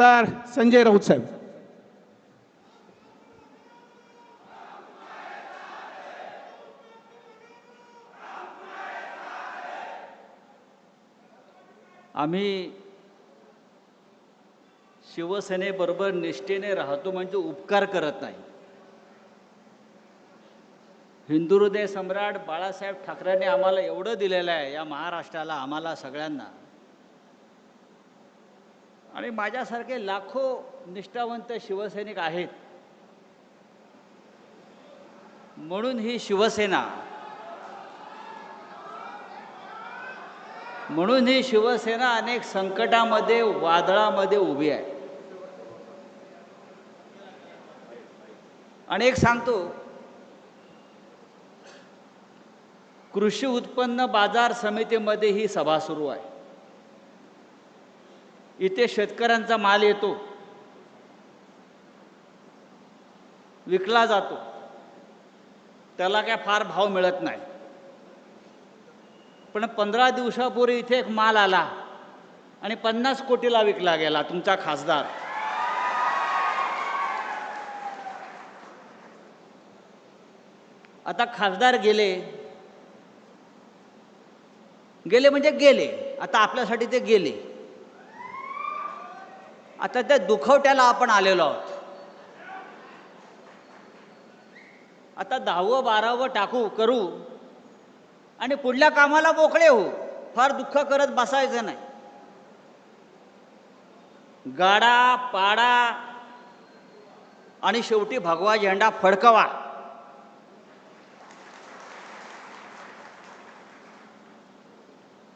तर संजय राऊत साहेब. आम्ही शिवसेनेबरोबर निष्ठेने राहतो म्हणजे उपकार करत नाही. हिंदू हृदय सम्राट बाळासाहेब ठाकरेंनी आम्हाला एवढं दिलेलं आहे या महाराष्ट्राला, आम्हाला सगळ्यांना. आणि माझ्यासारखे लाखो निष्ठावंत शिवसैनिक आहेत. म्हणून ही शिवसेना अनेक संकटामध्ये, वादळामध्ये उभी आहे. आणि एक सांगतो, कृषी उत्पन्न बाजार समितीमध्ये ही सभा सुरू आहे. इथे शेतकऱ्यांचा माल येतो, विकला जातो, त्याला काय फार भाव मिळत नाही. पण 15 दिवसापूर्वी इथे एक माल आला आणि 50 कोटीला विकला गेला. तुमचा खासदार आता खासदार गेले म्हणजे गेले. आता आपल्यासाठी ते गेले. आता त्या दुखवट्याला आपण आलेलो आहोत. आता 10वं 12वं करू आणि पुढल्या कामाला मोकळे होऊ. फार दुःख करत बसायचं नाही. गाडा पाडा आणि शेवटी भगवा झेंडा फडकवा.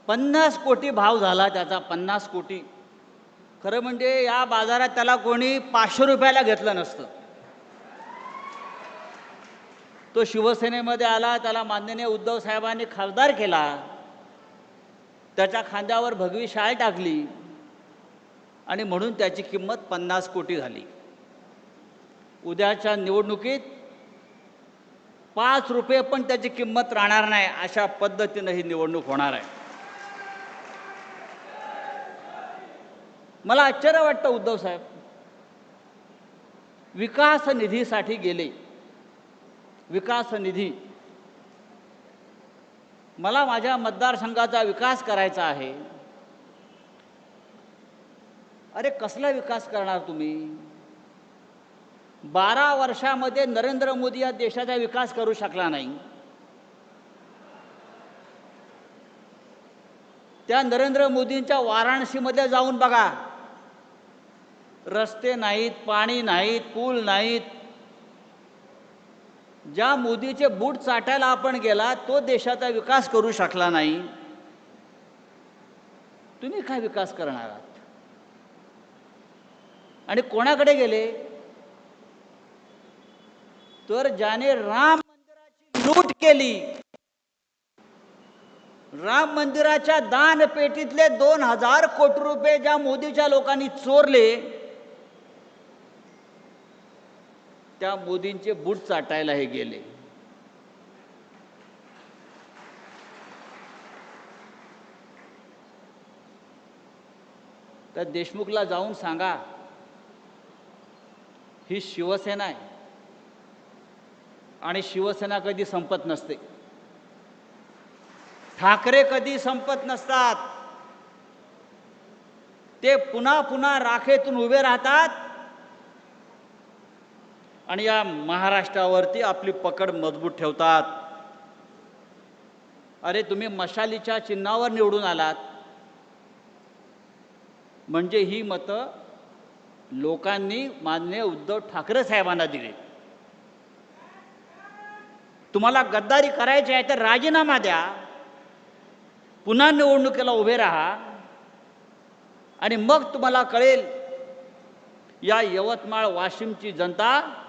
$50 कोटी भाव झाला त्याचा. 50 कोटी. खरं म्हणजे या बाजारात त्याला कोणी 500 रुपयाला घेतलं नसतं. तो शिवसेनेमध्ये आला, त्याला माननीय उद्धव साहेबांनी खासदार केला, त्याच्या खांद्यावर भगवी शाल टाकली आणि म्हणून त्याची किंमत 50 कोटी झाली. उद्याच्या निवडणुकीत 5 रुपये पण त्याची किंमत राहणार नाही. अशा पद्धतीनं ही निवडणूक होणार आहे. मला आश्चर्य वाटतं, उद्धव साहेब विकास निधीसाठी गेले. विकास निधी, मला माझ्या मतदारसंघाचा विकास करायचा आहे. अरे कसला विकास करणार तुम्ही? 12 वर्षामध्ये नरेंद्र मोदी या देशाचा विकास करू शकला नाही. त्या नरेंद्र मोदींच्या वाराणसीमध्ये जाऊन बघा. रस्ते नाहीत, पाणी नाहीत, पूल नाहीत. ज्या मोदीचे बूट चाटायला आपण गेला, तो देशाचा विकास करू शकला नाही. तुम्ही काय विकास करणार आहात? आणि कोणाकडे गेले? तर ज्याने राम मंदिराची लूट केली, राम मंदिराच्या दानपेटीतले 2000 कोटी रुपये ज्या मोदीच्या लोकांनी चोरले, त्या मोदींचे बूट चाटायला हे गेले. तर देशमुखला जाऊन सांगा, ही शिवसेना आहे आणि शिवसेना कधी संपत नसते. ठाकरे कधी संपत नसतात. ते पुन्हा पुन्हा राखेतून उभे राहतात आणि या महाराष्ट्रावरती आपली पकड मजबूत ठेवतात. अरे तुम्ही मशालीच्या चिन्हावर निवडून आलात म्हणजे ही मतं लोकांनी माननीय उद्धव ठाकरे साहेबांना दिली. तुम्हाला गद्दारी करायची आहे तर राजीनामा द्या, पुन्हा निवडणुकीला उभे राहा आणि मग तुम्हाला कळेल या यवतमाळ वाशिमची जनता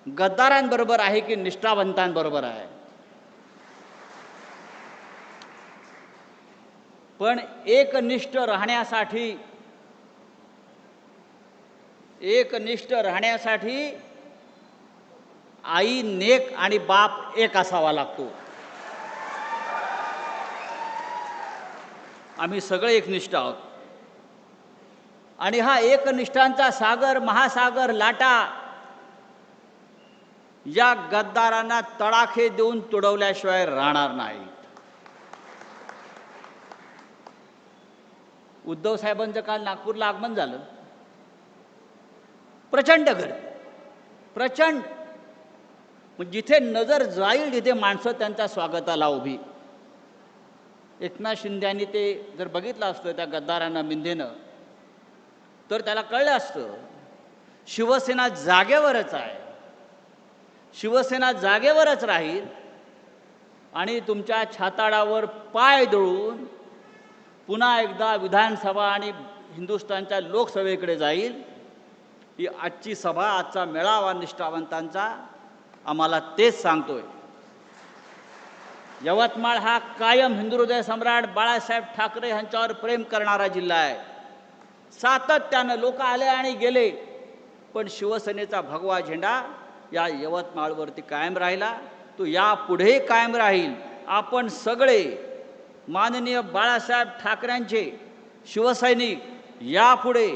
गद्दारांबरोबर आहे की निष्ठावंतांबरोबर आहे. पण एकनिष्ठ राहण्यासाठी आई नेक आणि बाप एक असावा लागतो. आम्ही सगळे एकनिष्ठ आहोत. आणि हा एकनिष्ठांचा सागर महासागर लाटा या गद्दारांना तडाखे देऊन तुडवल्याशिवाय राहणार नाही. उद्धव साहेबांचं काल नागपूरला आगमन झालं. प्रचंड गर्दी, प्रचंड. मग जिथे नजर जाईल तिथे माणसं त्यांच्या स्वागताला उभी. एकनाथ शिंदेंनी ते जर बघितलं असतं त्या गद्दारांना मिंदेनं, तर त्याला कळलं असतं शिवसेना जागेवरच आहे, शिवसेना जागेवरच राहील आणि तुमच्या छाताडावर पाय दळून पुन्हा एकदा विधानसभा आणि हिंदुस्थानच्या लोकसभेकडे जाईल. ही आजची सभा, आजचा मेळावा निष्ठावंतांचा आम्हाला तेच सांगतोय. यवतमाळ हा कायम हिंदुहृदय सम्राट बाळासाहेब ठाकरे यांच्यावर प्रेम करणारा जिल्हा आहे. सातत्यानं लोक आले आणि गेले, पण शिवसेनेचा भगवा झेंडा या यवतमाळवरती कायम राहिला. तो यापुढेही कायम राहील. आपण सगळे माननीय बाळासाहेब ठाकरेंचे शिवसैनिक यापुढे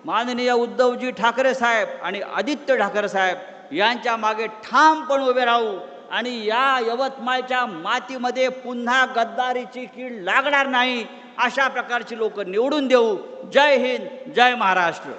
माननीय उद्धवजी ठाकरे साहेब आणि आदित्य ठाकरे साहेब यांच्या मागे ठामपणे उभे राहू आणि या यवतमाळच्या मातीमध्ये पुन्हा गद्दारीची कीड लागणार नाही अशा प्रकारची लोक निवडून देऊ. जय हिंद, जय महाराष्ट्र.